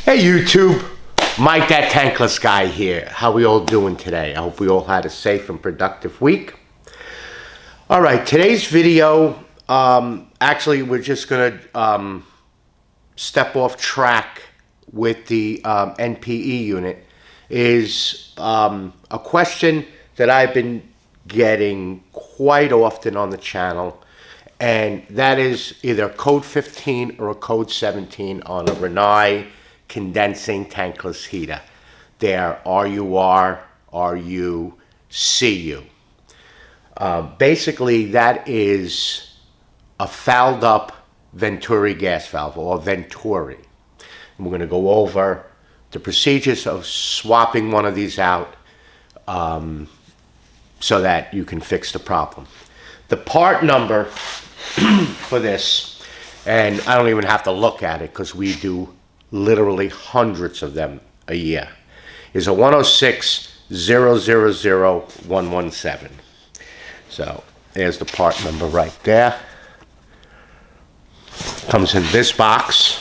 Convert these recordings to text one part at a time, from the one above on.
Hey YouTube, Mike that Tankless guy here. How we all doing today? I hope we all had a safe and productive week. Alright, today's video, actually we're just gonna step off track with the NPE unit, is a question that I've been getting quite often on the channel, and that is either code 15 or a code 17 on a Rinnai condensing tankless heater. They're RUR, RU, CU. Basically, that is a fouled up venturi gas valve, or venturi. And we're going to go over the procedures of swapping one of these out so that you can fix the problem. The part number for this, and I don't even have to look at it because we do literally hundreds of them a year, is a 106-000-117. So there's the part number right there. Comes in this box.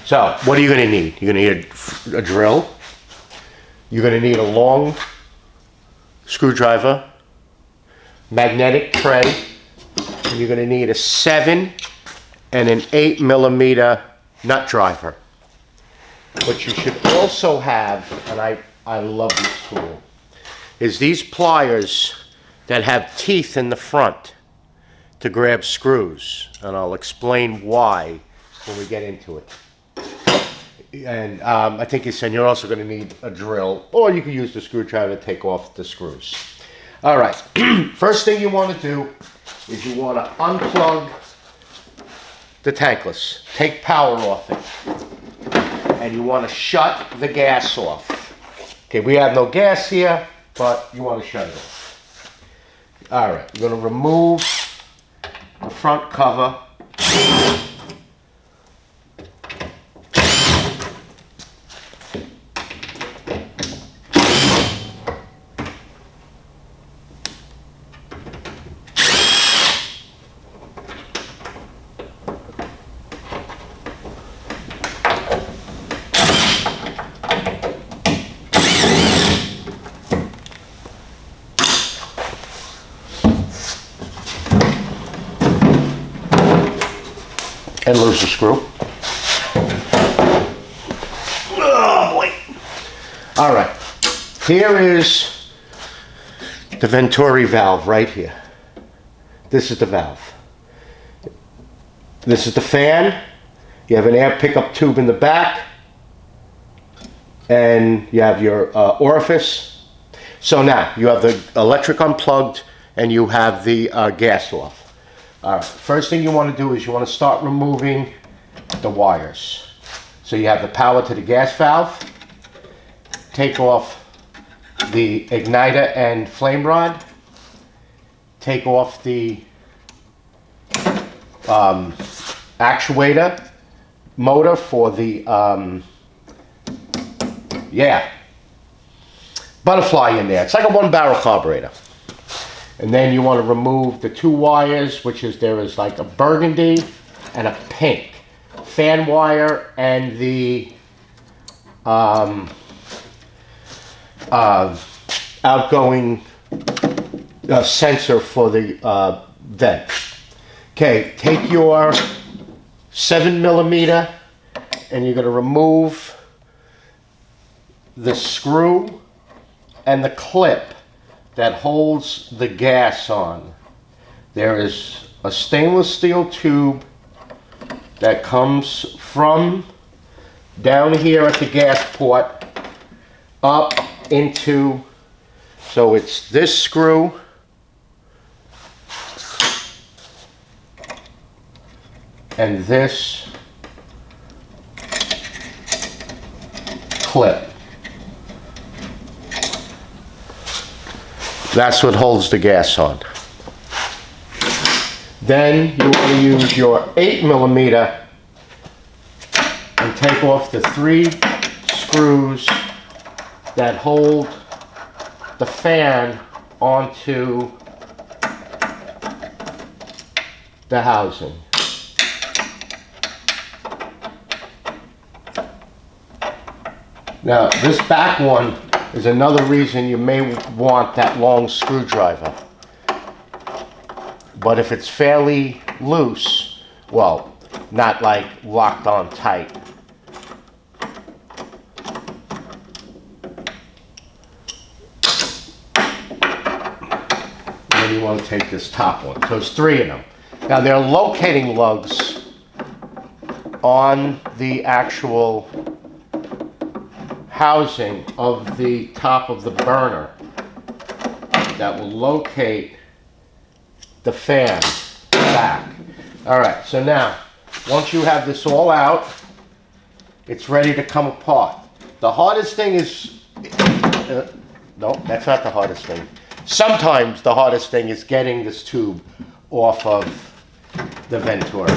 So what are you going to need? You're going to need a drill. You're going to need a long screwdriver, magnetic tray, and you're going to need a 7 and an 8mm nut driver. What you should also have, and I love this tool, is these pliers that have teeth in the front to grab screws, and I'll explain why when we get into it. And I think he said you're also going to need a drill, or you can use the screwdriver to take off the screws. All right, first thing you want to do is you want to unplug the tankless, take power off it, and you want to shut the gas off. Okay, we have no gas here, but you want to shut it off. All right, you're going to remove the front cover. And lose the screw. Oh boy. All right. Here is the venturi valve right here. This is the valve. This is the fan. You have an air pickup tube in the back. And you have your orifice. So now you have the electric unplugged and you have the gas off. All right, first thing you want to do is you want to start removing the wires. So you have the power to the gas valve. Take off the igniter and flame rod. Take off the actuator motor for the butterfly in there. It's like a 1-barrel carburetor. And then you want to remove the 2 wires, which is, there is like a burgundy and a pink fan wire, and the outgoing sensor for the vent. Okay, take your 7mm and you're going to remove the screw and the clip that holds the gas on. There is a stainless steel tube that comes from down here at the gas port up into, so it's this screw and this clip. That's what holds the gas on. Then you want to use your 8mm and take off the 3 screws that hold the fan onto the housing. Now, this back one is another reason you may want that long screwdriver. But if it's fairly loose, well, not like locked on tight. Then you want to take this top one. So there's 3 of them. Now there are locating lugs on the actual housing of the top of the burner that will locate the fan back. All right, so now, once you have this all out, it's ready to come apart. The hardest thing is, no, that's not the hardest thing. Sometimes the hardest thing is getting this tube off of the venturi.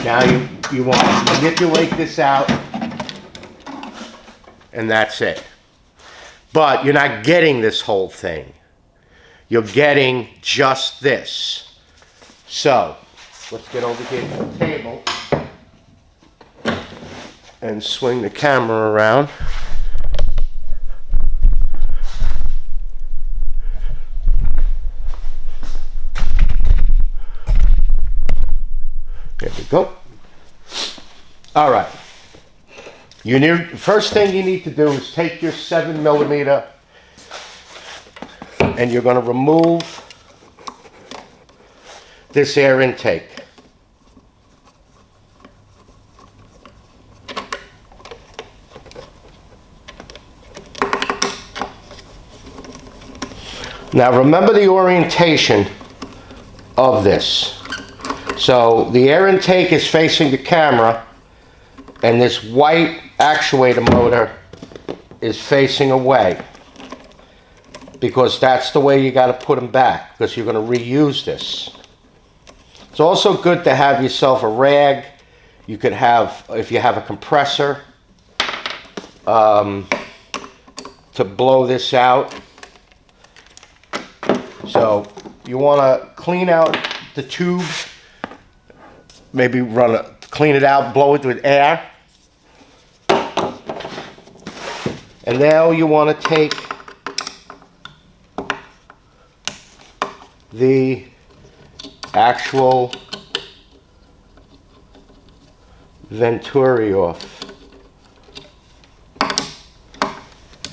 Now you want to manipulate this out, and that's it. But you're not getting this whole thing. You're getting just this. So, let's get over here to the table and swing the camera around. There we go. All right. First thing you need to do is take your 7mm and you're going to remove this air intake. Now remember the orientation of this. So the air intake is facing the camera and this white actuator motor is facing away, because that's the way you got to put them back, because you're going to reuse this. It's also good to have yourself a rag. You could have, if you have a compressor, to blow this out. So you want to clean out the tube, maybe clean it out, blow it with air. And now you want to take the actual venturi off.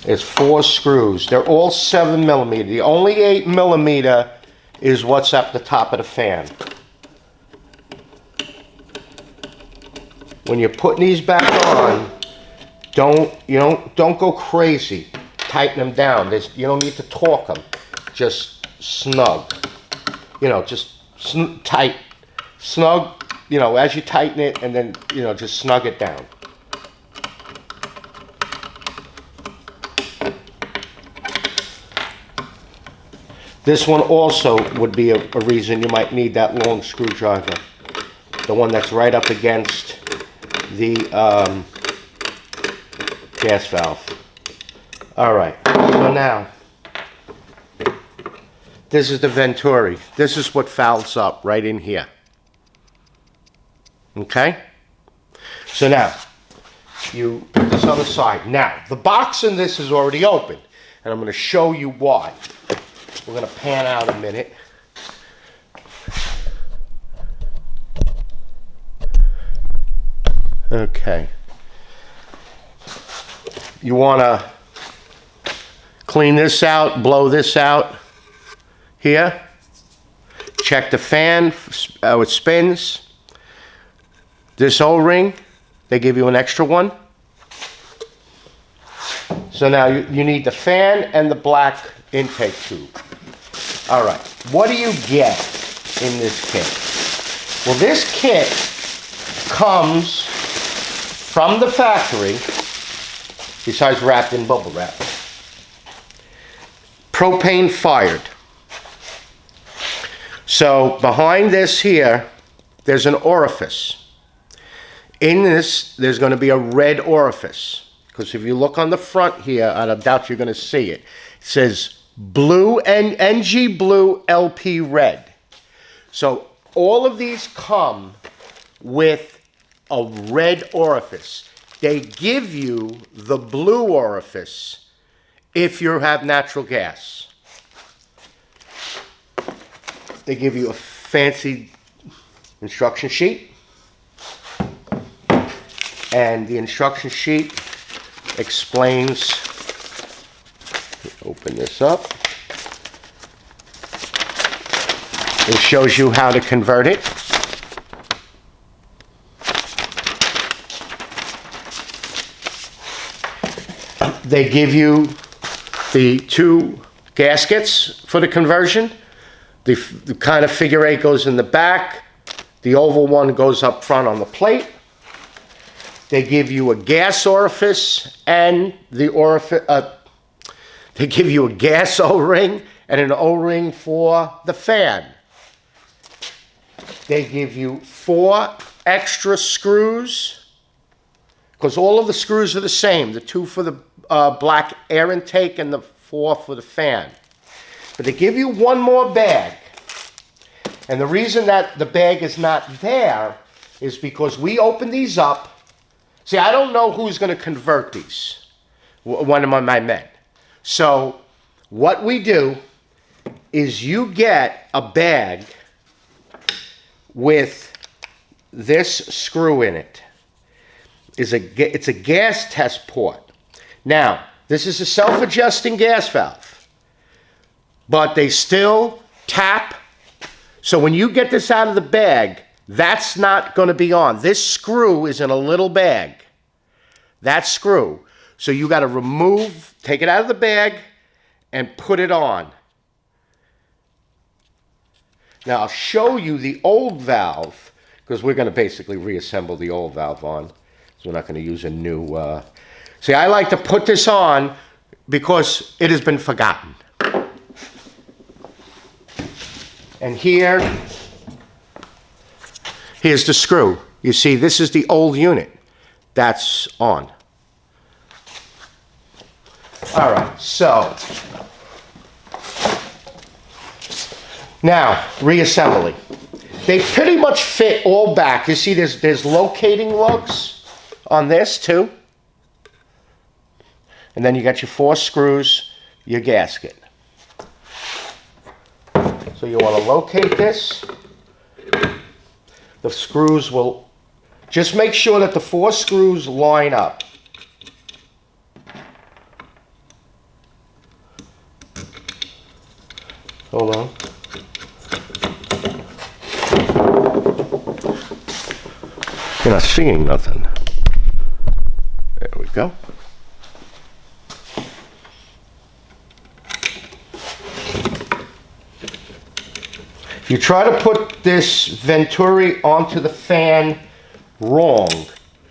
There's 4 screws. They're all 7mm. The only 8mm is what's at the top of the fan. When you're putting these back on, don't go crazy. Tighten them down. You don't need to torque them. Just snug. Just tight, snug. As you tighten it, and then just snug it down. This one also would be a reason you might need that long screwdriver. The one that's right up against the gas valve. All right, so now, this is the venturi. This is what valves up right in here. Okay? So now, you put this on the side. Now, the box in this is already open, and I'm going to show you why. We're going to pan out a minute. Okay. You want to clean this out, blow this out here. Check the fan, how it spins. This O-ring, they give you an extra one. So now you need the fan and the black intake tube. All right, what do you get in this kit? Well, this kit comes from the factory, besides wrapped in bubble wrap, propane fired. So behind this here, there's an orifice. In this, there's going to be a red orifice, because if you look on the front here, I don't doubt you're going to see it. It says blue and NG blue, LP red. So all of these come with a red orifice. they give you the blue orifice if you have natural gas. They give you a fancy instruction sheet. And the instruction sheet explains, open this up. It shows you how to convert it. They give you the 2 gaskets for the conversion. The kind of figure 8 goes in the back. The oval one goes up front on the plate. They give you a gas orifice and the orifice. They give you a gas O-ring and an O-ring for the fan. They give you 4 extra screws, because all of the screws are the same. The 2 for the black air intake and the 4 for the fan. But they give you 1 more bag. And the reason that the bag is not there is because we open these up. See, I don't know who's going to convert these, one of my men. So what we do is you get a bag with this screw in it. It's a gas test port. Now, this is a self-adjusting gas valve, but they still tap. So when you get this out of the bag, that's not going to be on. This screw is in a little bag. That screw. So you got to take it out of the bag and put it on. Now I'll show you the old valve, because we're going to basically reassemble the old valve on. So we're not going to use a new... See, I like to put this on because it has been forgotten. And here's the screw. You see, this is the old unit. That's on. All right, so now reassembly. They pretty much fit all back. You see, there's locating lugs on this too. And then you got your 4 screws, your gasket. So you want to locate this. The screws will, just make sure that the 4 screws line up. Hold on. You're not seeing nothing. There we go. If you try to put this venturi onto the fan wrong,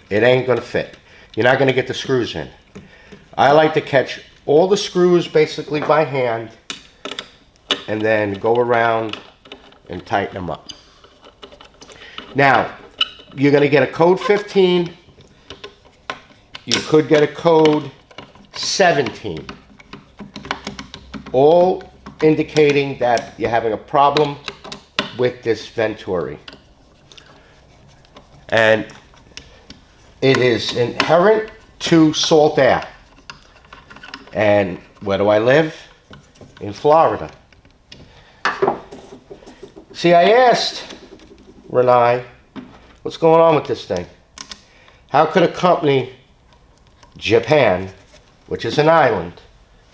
it ain't going to fit. You're not going to get the screws in. I like to catch all the screws basically by hand and then go around and tighten them up. Now, you're going to get a code 15. You could get a code 17. All indicating that you're having a problem with this venturi. And it is inherent to salt air. And where do I live? In Florida. See, I asked Rinnai, what's going on with this thing? How could a company, Japan, which is an island,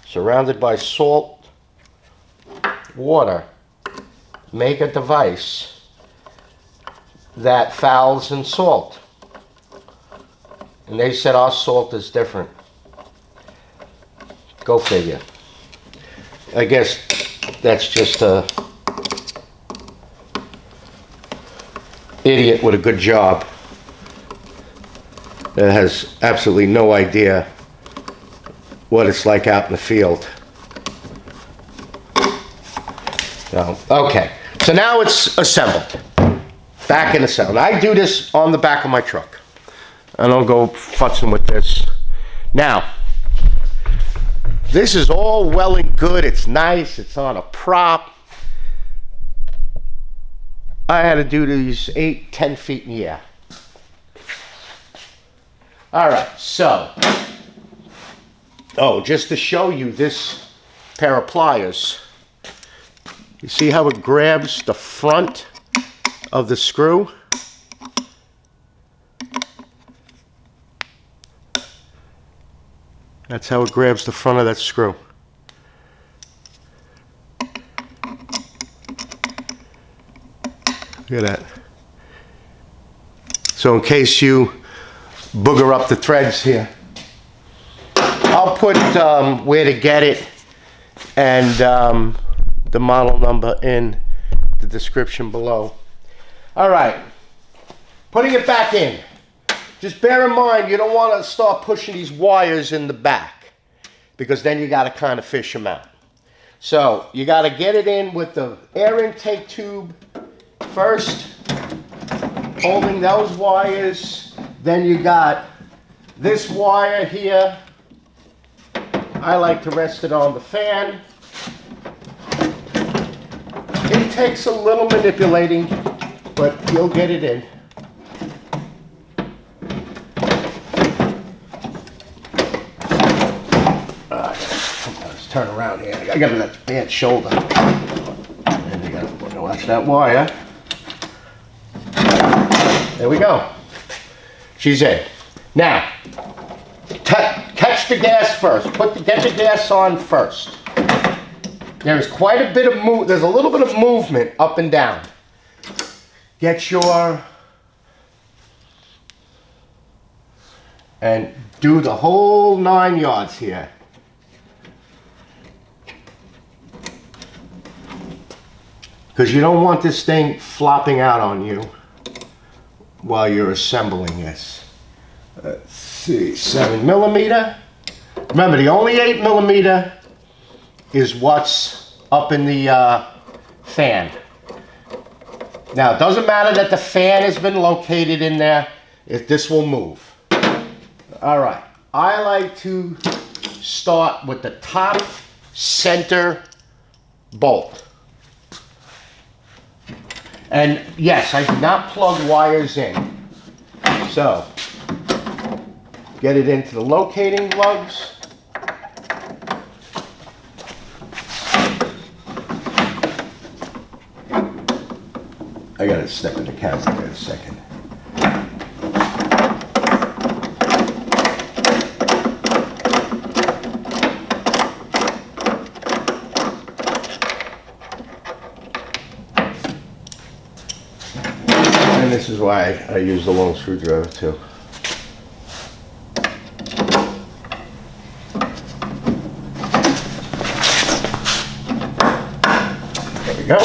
surrounded by salt water, make a device that fouls in salt? And they said our salt is different. Go figure. I guess that's just a idiot with a good job that has absolutely no idea what it's like out in the field. So, okay, so now it's assembled. Back in assembled. I do this on the back of my truck. I don't go futzing with this. Now, this is all well and good. It's nice. It's on a prop. I had to do these 8-10 feet in the air. All right, so, oh, just to show you this pair of pliers, you see how it grabs the front of the screw? That's how it grabs the front of that screw. Look at that. So in case you booger up the threads here, I'll put where to get it and the model number in the description below. All right, putting it back in. Just bear in mind, you don't want to start pushing these wires in the back because then you got to kind of fish them out. So you got to get it in with the air intake tube first, holding those wires. Then you got this wire here. I like to rest it on the fan. It takes a little manipulating, but you'll get it in. Let's turn around here. I got that bad shoulder. And you got to watch that wire. There we go. She's in. Now, catch the gas first. Get the gas on first. There's quite a bit of there's a little bit of movement up and down. Get your, and do the whole 9 yards here. Because you don't want this thing flopping out on you while you're assembling this. Let's see, 7mm. Remember, the only 8mm is what's up in the fan. Now, it doesn't matter that the fan has been located in there, if this will move. All right, I like to start with the top center bolt. And yes, I did not plug wires in. So, get it into the locating lugs. I gotta step in the camera here a second. And this is why I use the long screwdriver too. There we go.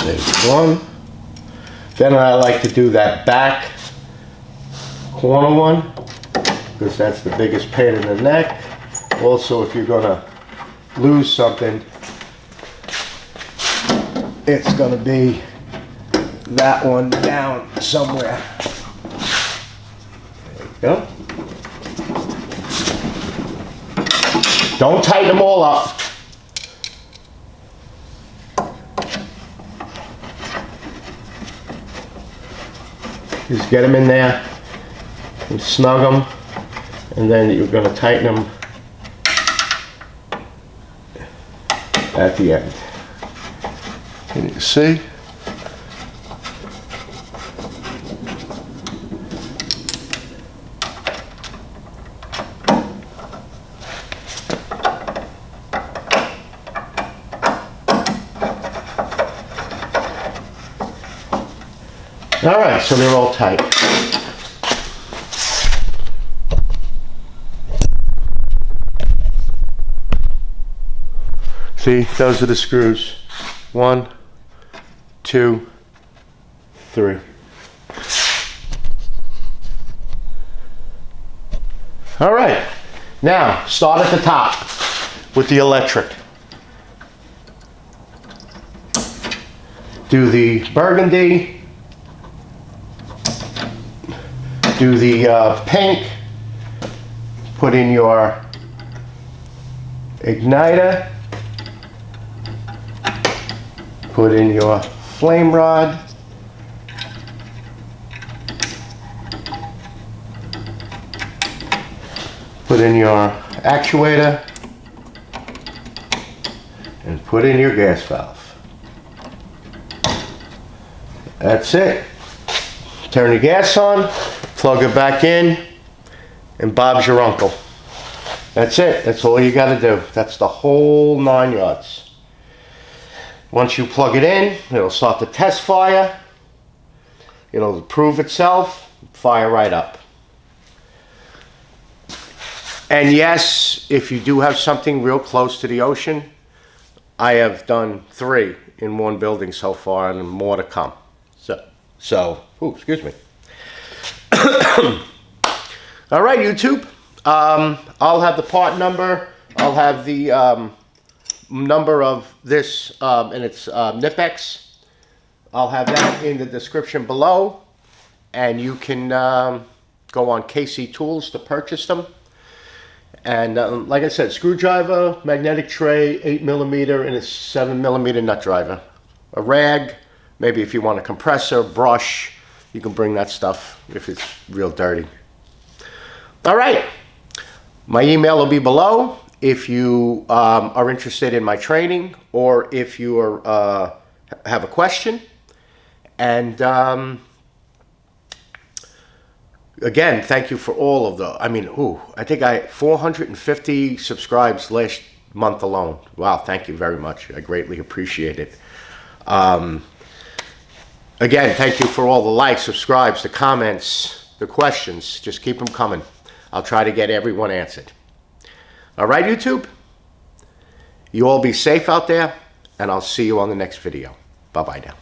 There's one. Then I like to do that back corner one because that's the biggest pain in the neck. Also, if you're gonna lose something, it's gonna be that one down somewhere. There you go. Don't tighten them all up. Just get them in there and snug them, and then you're going to tighten them at the end. Can you see? All right, so they're all tight. See, those are the screws. 1, 2, 3. All right, now start at the top with the electric. Do the burgundy. Do the pink, put in your igniter, put in your flame rod, put in your actuator and put in your gas valve. That's it. Turn the gas on, plug it back in, and Bob's your uncle. That's it. That's all you got to do. That's the whole 9 yards. Once you plug it in, it'll start to test fire. It'll prove itself, fire right up. And yes, if you do have something real close to the ocean, I have done 3 in one building so far, and more to come. Excuse me. All right, YouTube. I'll have the part number. I'll have the number of this and its Nipex. I'll have that in the description below, and you can go on KC Tools to purchase them. And like I said, screwdriver, magnetic tray, 8mm, and a 7mm nut driver. A rag, maybe if you want a compressor, brush, you can bring that stuff if it's real dirty. All right, my email will be below if you are interested in my training, or if you are, have a question. And again, thank you for all of the, I think I 450 subscribes last month alone. Wow, thank you very much. I greatly appreciate it. Again, thank you for all the likes, subscribes, the comments, the questions. Just keep them coming. I'll try to get everyone answered. All right, YouTube? You all be safe out there, and I'll see you on the next video. Bye-bye now.